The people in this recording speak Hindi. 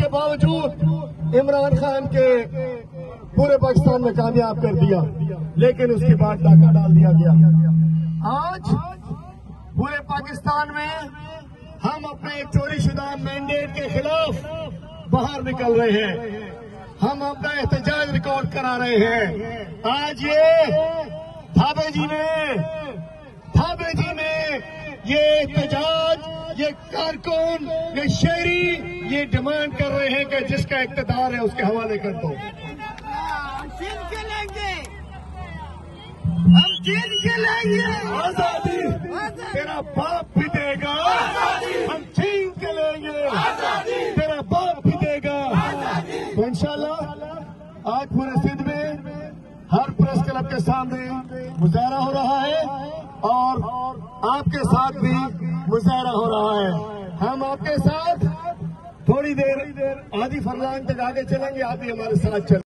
के बावजूद इमरान खान के पूरे पाकिस्तान में कामयाब कर दिया, लेकिन उसके बाद डाका डाल दिया गया। आज पूरे पाकिस्तान में हम अपने चोरीशुदा मैंडेट के खिलाफ बाहर निकल रहे हैं, हम अपना एहतजाज रिकॉर्ड करा रहे हैं। आज ये भावे जी ने ये एहतजाज, ये कारकुन, ये शहरी ये डिमांड कर रहे हैं कि जिसका इख्तियार है उसके हवाले कर दो। हम जीत के लेंगे आजादी तेरा बाप भी देगा, हम छीन के लेंगे तेरा बाप भी देगा। तो इंशाल्लाह आज पूरे सिंध में हर प्रेस क्लब के सामने मुजाहरा हो रहा है और आपके साथ भी मुजाहरा हो रहा है। हम आपके साथ थोड़ी देर आधी फरलांग तक आगे चलेंगे, आप भी हमारे साथ चलें।